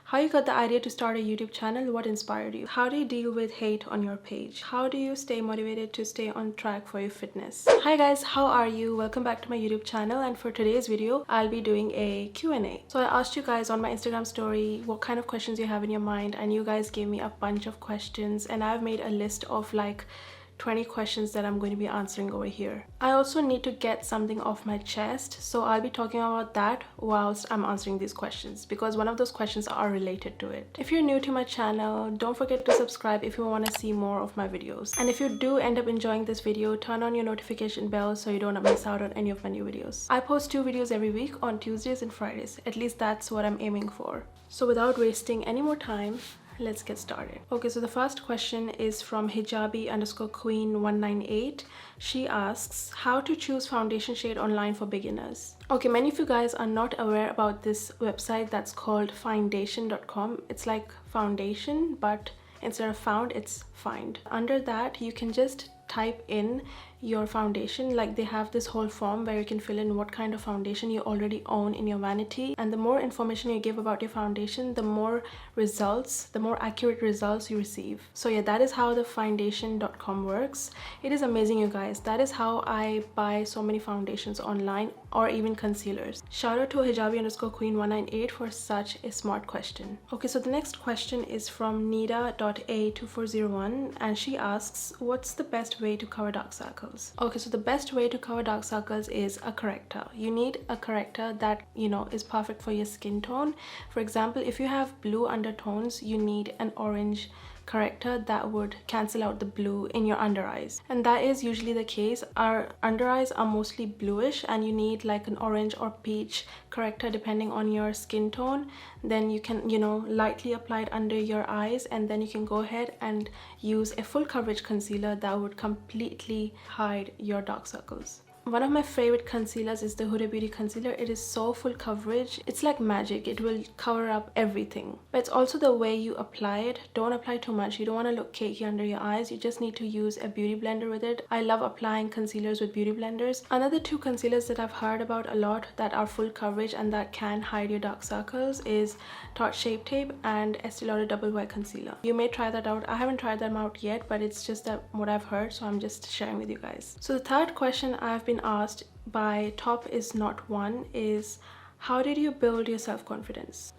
How you got the idea to start a YouTube channel, what inspired you? How do you deal with hate on your page? How do you stay motivated to stay on track for your fitness? Hi guys, how are you? Welcome back to my YouTube channel, and for today's video, I'll be doing a Q&A. So I asked you guys on my Instagram story what kind of questions you have in your mind, and you guys gave me a bunch of questions, and I've made a list of like 20 questions that I'm going to be answering over here. I also need to get something off my chest, so I'll be talking about that whilst I'm answering these questions because one of those questions are related to it. If you're new to my channel, don't forget to subscribe if you want to see more of my videos. And if you do end up enjoying this video, turn on your notification bell so you don't miss out on any of my new videos. I post 2 videos every week on Tuesdays and Fridays. At least that's what I'm aiming for. So without wasting any more time, let's get started. Okay, so the first question is from hijabi_queen198. She asks how to choose foundation shade online for beginners. Okay, many of you guys are not aware about this website that's called foundation.com. It's like foundation, but instead of found, it's find. Under that, you can just type in your foundation. Like, they have this whole form where you can fill in what kind of foundation you already own in your vanity, and the more information you give about your foundation, the more accurate results you receive. So yeah, that is how the foundation.com works. It is amazing, you guys. That is how I buy so many foundations online, or even concealers. Shout out to hijabi_queen198 for such a smart question. Okay, so the next question is from nida.a2401, and she asks, what's the best way to cover dark circles? Okay, so the best way to cover dark circles is a corrector. You need a corrector that, is perfect for your skin tone. For example, if you have blue undertones, you need an orange corrector that would cancel out the blue in your under eyes, and that is usually the case. Our under eyes are mostly bluish, and you need like an orange or peach corrector depending on your skin tone. Then you can lightly apply it under your eyes, and then you can go ahead and use a full coverage concealer that would completely hide your dark circles. One of my favorite concealers is the Huda Beauty concealer. It is so full coverage. It's like magic. It will cover up everything. But it's also the way you apply it. Don't apply too much. You don't want to look cakey under your eyes. You just need to use a beauty blender with it. I love applying concealers with beauty blenders. Another 2 concealers that I've heard about a lot that are full coverage and that can hide your dark circles is Tarte Shape Tape and Estee Lauder Double Wear Concealer. You may try that out. I haven't tried them out yet, but it's just that what I've heard, so I'm just sharing with you guys. So the third question I've been asked by Top Is Not One is, how did you build your self-confidence?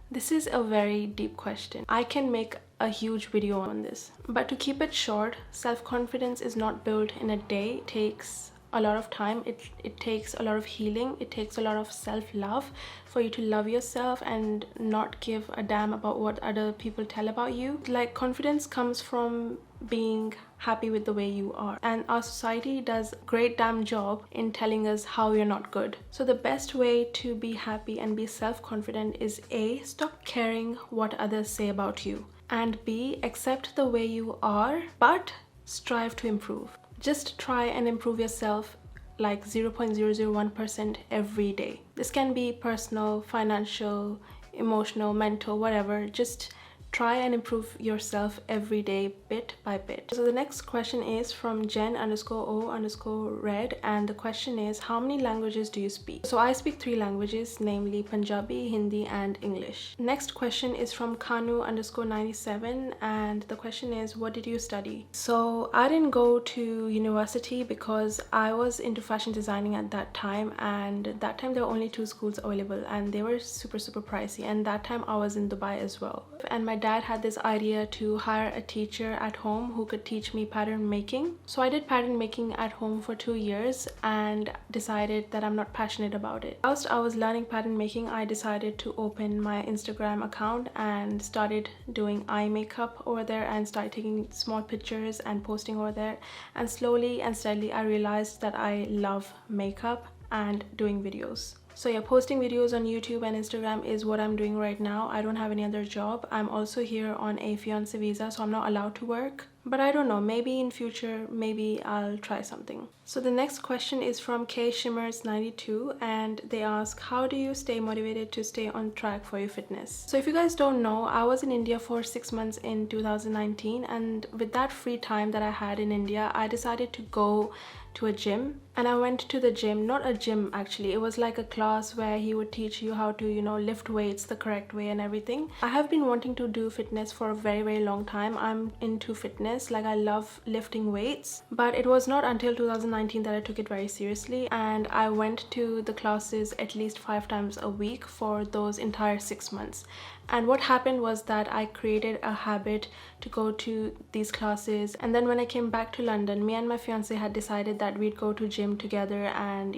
This is a very deep question. I can make a huge video on this, but to keep it short, self-confidence is not built in a day. It takes a lot of time. It takes a lot of healing. It takes a lot of self-love for you to love yourself and not give a damn about what other people tell about you. Like, confidence comes from being happy with the way you are, and our society does a great damn job in telling us how you're not good. So the best way to be happy and be self-confident is A, stop caring what others say about you, and B, accept the way you are but strive to improve. Just try and improve yourself like 0.001% every day. This can be personal, financial, emotional, mental, whatever. Just try and improve yourself every day, bit by bit. So the next question is from Jen_O_red, and the question is, how many languages do you speak? So I speak 3 languages, namely Punjabi, Hindi, and English. Next question is from Kanu_97, and the question is, what did you study? So I didn't go to university because I was into fashion designing at that time, and at that time there were only 2 schools available, and they were super pricey, and that time I was in Dubai as well. And my dad had this idea to hire a teacher at home who could teach me pattern making. So I did pattern making at home for 2 years and decided that I'm not passionate about it. Whilst I was learning pattern making, I decided to open my Instagram account and started doing eye makeup over there and started taking small pictures and posting over there. And slowly and steadily I realized that I love makeup and doing videos. So yeah, posting videos on YouTube and Instagram is what I'm doing right now. I don't have any other job. I'm also here on a fiance visa, so I'm not allowed to work. But I don't know, maybe in future, maybe I'll try something. So the next question is from K Shimmers 92, and they ask, how do you stay motivated to stay on track for your fitness? So if you guys don't know, I was in India for 6 months in 2019, and with that free time that I had in India, I decided to go to a gym. And I went to the gym, not a gym actually, it was like a class where he would teach you how to, lift weights the correct way and everything. I have been wanting to do fitness for a very long time. I'm into fitness, like I love lifting weights, but it was not until 2019 that I took it very seriously, and I went to the classes at least 5 times a week for those entire 6 months. And what happened was that I created a habit to go to these classes, and then when I came back to London, me and my fiance had decided that we'd go to gym together and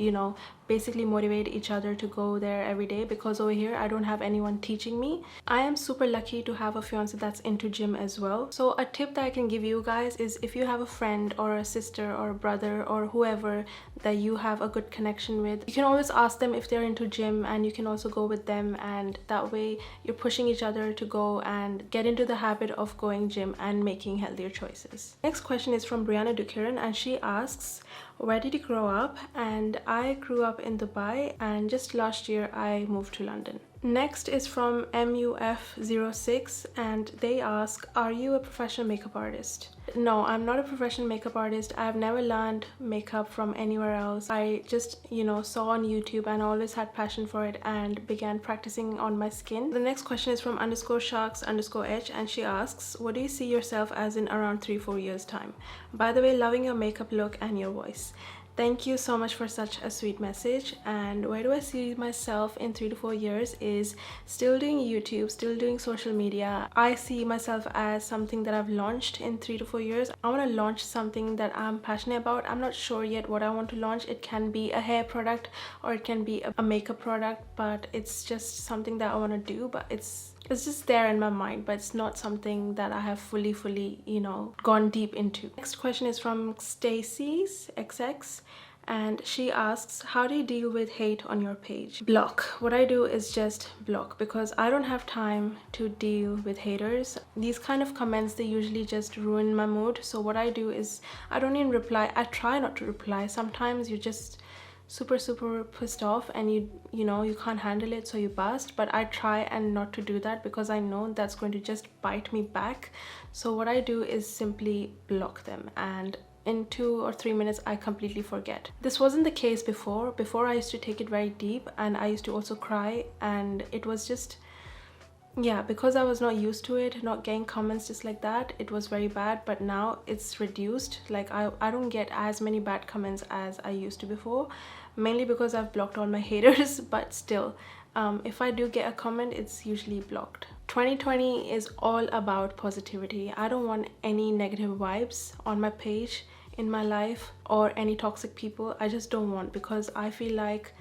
basically motivate each other to go there every day, because over here I don't have anyone teaching me. I am super lucky to have a fiance that's into gym as well. So a tip that I can give you guys is, if you have a friend or a sister or a brother or whoever that you have a good connection with, you can always ask them if they're into gym, and you can also go with them, and that way you're pushing each other to go and get into the habit of going gym and making healthier choices. Next question is from Brianna Dukiran, and she asks, where did you grow up? And I grew up in Dubai, and just last year I moved to London. Next is from MUF06, and they ask, are you a professional makeup artist? No, I'm not a professional makeup artist. I've never learned makeup from anywhere else. I just, saw on YouTube and always had passion for it and began practicing on my skin. The next question is from _sharks_h, and she asks, what do you see yourself as in around 3-4 years time? By the way, loving your makeup look and your voice. Thank you so much for such a sweet message. And where do I see myself in 3 to 4 years is still doing YouTube, still doing social media. I see myself as something that I've launched in 3 to 4 years. I want to launch something that I'm passionate about. I'm not sure yet what I want to launch. It can be a hair product or it can be a makeup product, but it's just something that I want to do, but it's just there in my mind, but it's not something that I have fully gone deep into. Next question is from Stacy's XX, and she asks, how do you deal with hate on your page? Block. What I do is just block, because I don't have time to deal with haters. These kind of comments, they usually just ruin my mood. So what I do is I don't even reply. I try not to reply. Sometimes you're just super pissed off and you can't handle it, so you burst. But I try and not to do that, because I know that's going to just bite me back. So what I do is simply block them, and in 2 or 3 minutes I completely forget. This wasn't the case before. I used to take it very deep, and I used to also cry, and it was just, yeah, because I was not used to it, not getting comments just like that, it was very bad. But now it's reduced. Like I don't get as many bad comments as I used to before, mainly because I've blocked all my haters. But still, if I do get a comment, it's usually blocked. 2020 is all about positivity. I don't want any negative vibes on my page, in my life, or any toxic people. I just don't want, because I feel like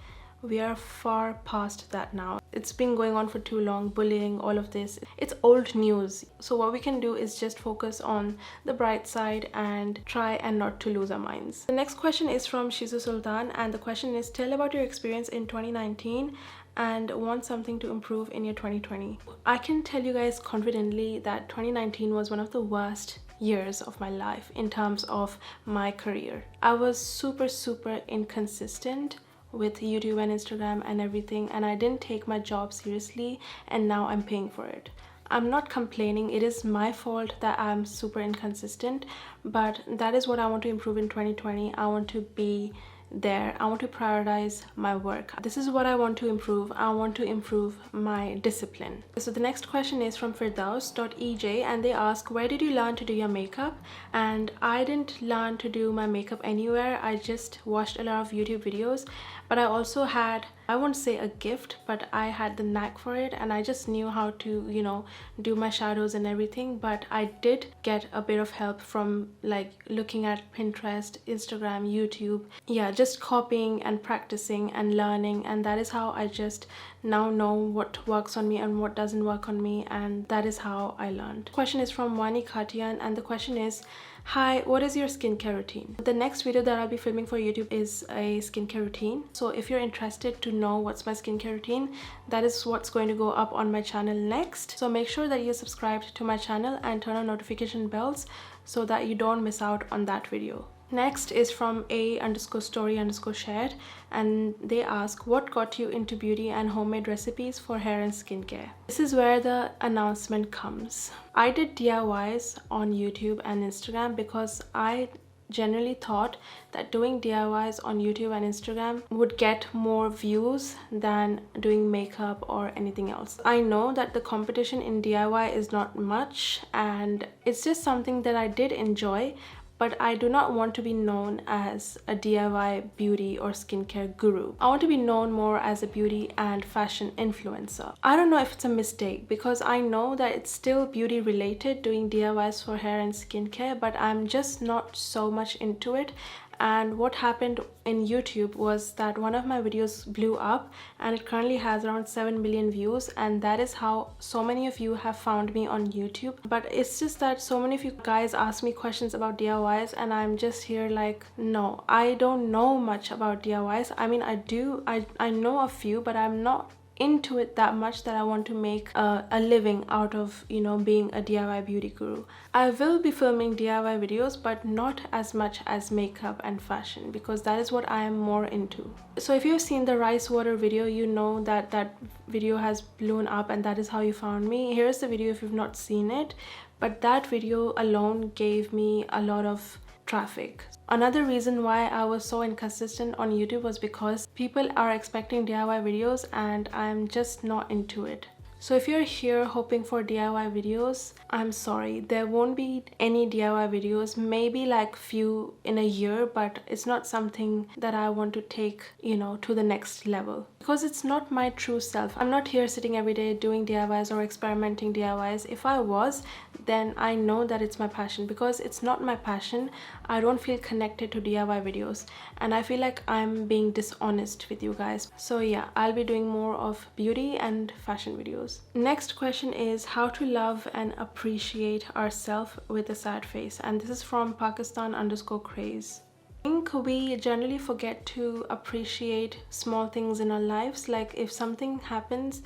we are far past that now. It's been going on for too long, bullying, all of this. It's old news. So what we can do is just focus on the bright side and try and not to lose our minds. The next question is from Shizu Sultan, and the question is, tell about your experience in 2019 and want something to improve in your 2020. I can tell you guys confidently that 2019 was one of the worst years of my life in terms of my career. I was super inconsistent with YouTube and Instagram and everything, and I didn't take my job seriously, and now I'm paying for it. I'm not complaining. It is my fault that I'm super inconsistent, but that is what I want to improve in 2020. I want to be there. I want to prioritize my work. This is what I want to improve. I want to improve my discipline. So the next question is from Firdaus.ej, and they ask, where did you learn to do your makeup? And I didn't learn to do my makeup anywhere. I just watched a lot of YouTube videos, but I also had, I won't say a gift, but I had the knack for it, and I just knew how to, do my shadows and everything. But I did get a bit of help from like looking at Pinterest, Instagram, YouTube. Yeah, just copying and practicing and learning, and that is how I just now know what works on me and what doesn't work on me, and that is how I learned. Question is from Wani Khatian, and the question is, hi, what is your skincare routine? The next video that I'll be filming for YouTube is a skincare routine. So if you're interested to know what's my skincare routine, that is what's going to go up on my channel next. So make sure that you're subscribed to my channel and turn on notification bells so that you don't miss out on that video. Next is from a_story_shared, and they ask, what got you into beauty and homemade recipes for hair and skincare? This is where the announcement comes. I did DIYs on YouTube and Instagram because I generally thought that doing DIYs on YouTube and Instagram would get more views than doing makeup or anything else. I know that the competition in DIY is not much, and it's just something that I did enjoy, but I do not want to be known as a DIY beauty or skincare guru. I want to be known more as a beauty and fashion influencer. I don't know if it's a mistake, because I know that it's still beauty related, doing DIYs for hair and skincare, but I'm just not so much into it. And what happened in YouTube was that one of my videos blew up, and it currently has around 7 million views, and that is how so many of you have found me on YouTube. But it's just that so many of you guys ask me questions about DIYs, and I'm just here like, no, I don't know much about DIYs. I mean, I know a few, but I'm not into it that much that I want to make a living out of, you know, being a DIY beauty guru. I will be filming DIY videos, but not as much as makeup and fashion, because that is what I am more into. So if you've seen the rice water video, you know that that video has blown up, and that is how you found me. Here's the video if you've not seen it, but that video alone gave me a lot of traffic. Another reason why I was so inconsistent on YouTube was because people are expecting DIY videos and I'm just not into it. So if you're here hoping for DIY videos, I'm sorry, there won't be any DIY videos, maybe like few in a year, but it's not something that I want to take, you know, to the next level, because it's not my true self. I'm not here sitting every day doing DIYs or experimenting DIYs. If I was, then I know that it's my passion. Because it's not my passion, I don't feel connected to DIY videos, and I feel like I'm being dishonest with you guys. So yeah, I'll be doing more of beauty and fashion videos. Next question is how to love and appreciate ourselves with a sad face, and this is from Pakistan_craze. I think we generally forget to appreciate small things in our lives. Like if something happens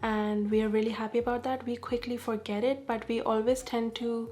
and we are really happy about that, we quickly forget it, but we always tend to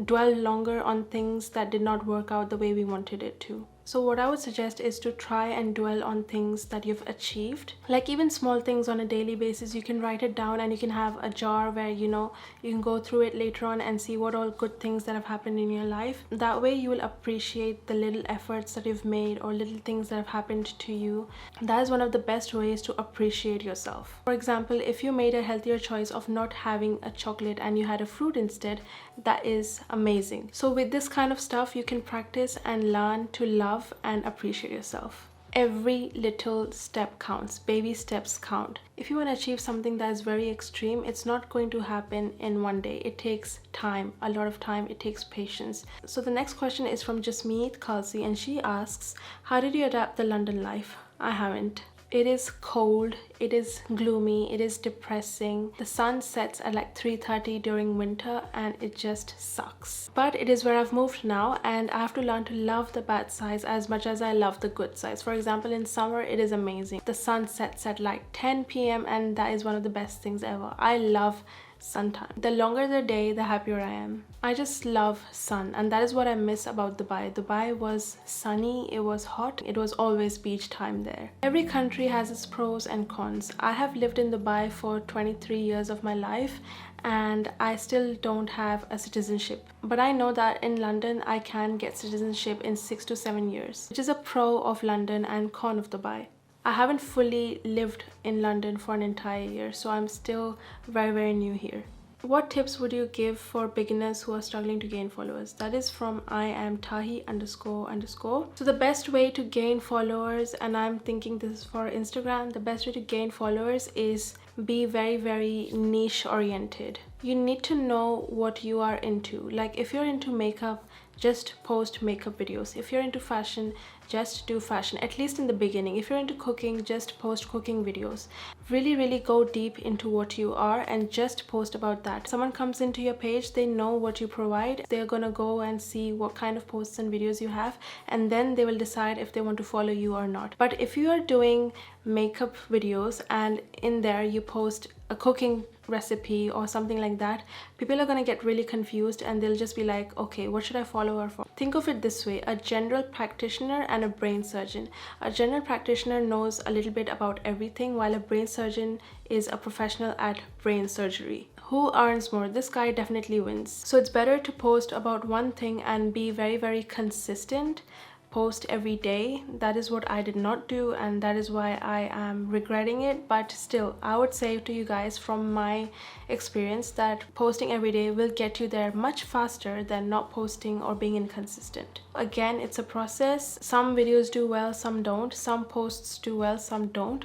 dwell longer on things that did not work out the way we wanted it to. So what I would suggest is to try and dwell on things that you've achieved. Like even small things on a daily basis, you can write it down and you can have a jar where, you know, you can go through it later on and see what all good things that have happened in your life. That way you will appreciate the little efforts that you've made or little things that have happened to you. That is one of the best ways to appreciate yourself. For example, if you made a healthier choice of not having a chocolate and you had a fruit instead, that is amazing. So with this kind of stuff, you can practice and learn to love and appreciate yourself. Every little step counts. Baby steps count. If you want to achieve something that is very extreme, it's not going to happen in one day. It takes time, a lot of time. It takes patience. So the next question is from Jasmeet Khalsi, and she asks, how did you adapt the London life? I haven't. It is cold, it is gloomy, it is depressing. The sun sets at like 3:30 during winter and it just sucks. But it is where I've moved now, and I have to learn to love the bad sides as much as I love the good sides. For example, in summer it is amazing. The sun sets at like 10 p.m. and that is one of the best things ever. I love sun time. The longer the day, the happier I am. I just love sun, and that is what I miss about Dubai. Dubai was sunny, it was hot, it was always beach time there. Every country has its pros and cons. I have lived in Dubai for 23 years of my life and I still don't have a citizenship, but I know that in London I can get citizenship in 6 to 7 years, which is a pro of London and con of Dubai. I haven't fully lived in London for an entire year, so I'm still very new here. What tips would you give for beginners who are struggling to gain followers? That is from I am Tahi__. So the best way to gain followers, and I'm thinking this is for Instagram, the best way to gain followers is be very niche oriented. You need to know what you are into. Like if you're into makeup, just post makeup videos. If you're into fashion, just do fashion, at least in the beginning. If you're into cooking, just post cooking videos. Really go deep into what you are and just post about that. Someone comes into your page, they know what you provide, they're gonna go and see what kind of posts and videos you have, and then they will decide if they want to follow you or not. But if you are doing makeup videos and in there you post a cooking recipe or something like that, people are going to get really confused and they'll just be like, okay, what should I follow her for? Think of it this way: a general practitioner and a brain surgeon. A general practitioner knows a little bit about everything, while a brain surgeon is a professional at brain surgery. Who earns more? This guy definitely wins. So it's better to post about one thing and be very consistent. Post every day. That is what I did not do, and that is why I am regretting it. But still, I would say to you guys from my experience that posting every day will get you there much faster than not posting or being inconsistent. Again, it's a process. Some videos do well, some don't. Some posts do well, some don't.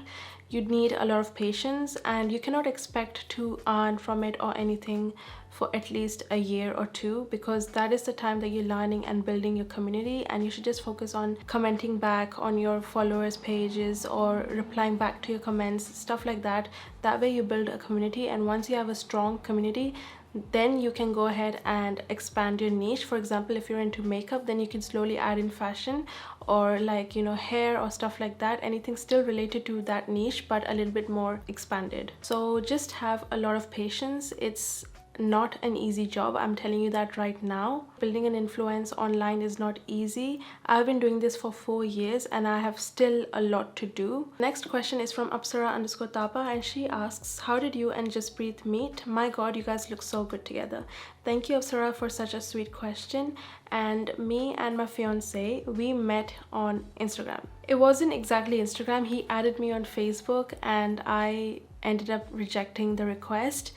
You need a lot of patience, and you cannot expect to earn from it or anything for at least a year or two, because that is the time that you're learning and building your community, and you should just focus on commenting back on your followers pages or replying back to your comments, stuff like that. That way you build a community, and once you have a strong community, then you can go ahead and expand your niche. For example, if you're into makeup, then you can slowly add in fashion or like, you know, hair or stuff like that. Anything still related to that niche but a little bit more expanded. So just have a lot of patience. It's not an easy job, I'm telling you that right now. Building an influence online is not easy. I've been doing this for 4 years and I have still a lot to do. Next question is from Apsara_Tapa, and she asks, how did you and Jaspreet meet? My god, you guys look so good together. Thank you, Apsara, for such a sweet question. And me and my fiance, we met on Instagram. It wasn't exactly Instagram. He added me on Facebook and I ended up rejecting the request.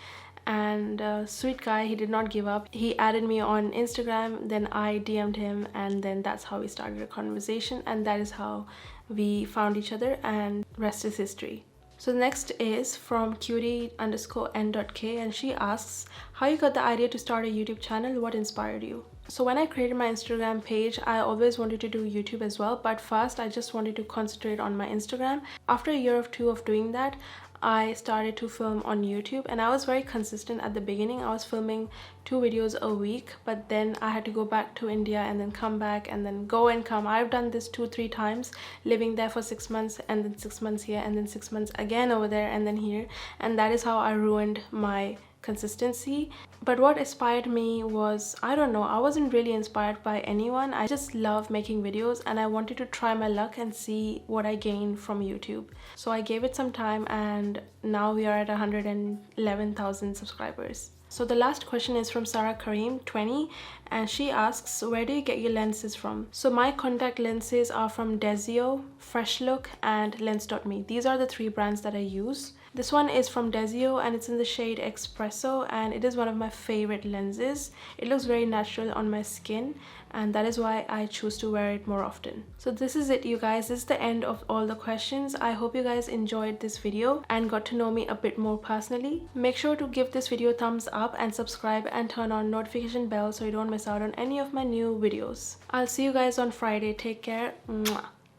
And sweet guy, he did not give up. He added me on Instagram, then I DM'd him, and then that's how we started a conversation, and that is how we found each other, and rest is history. So the next is from cutie_n.k, and she asks, how you got the idea to start a YouTube channel? What inspired you? So when I created my Instagram page, I always wanted to do YouTube as well, but first I just wanted to concentrate on my Instagram. After a year or two of doing that, I started to film on YouTube, and I was very consistent at the beginning. I was filming 2 videos a week, but then I had to go back to India and then come back and then go and come. I've done this 2-3 times, living there for 6 months and then 6 months here and then 6 months again over there and then here, and that is how I ruined my consistency. But what inspired me was, I don't know, I wasn't really inspired by anyone. I just love making videos and I wanted to try my luck and see what I gained from YouTube. So I gave it some time, and now we are at 111,000 subscribers. So the last question is from Sarah Kareem 20, and she asks, where do you get your lenses from? So my contact lenses are from Desio, Fresh Look and Lens.me. These are the 3 brands that I use. This one is from Desio and it's in the shade Espresso, and it is one of my favorite lenses. It looks very natural on my skin, and that is why I choose to wear it more often. So this is it, you guys. This is the end of all the questions. I hope you guys enjoyed this video and got to know me a bit more personally. Make sure to give this video a thumbs up and subscribe and turn on notification bell so you don't miss out on any of my new videos. I'll see you guys on Friday. Take care. Mwah.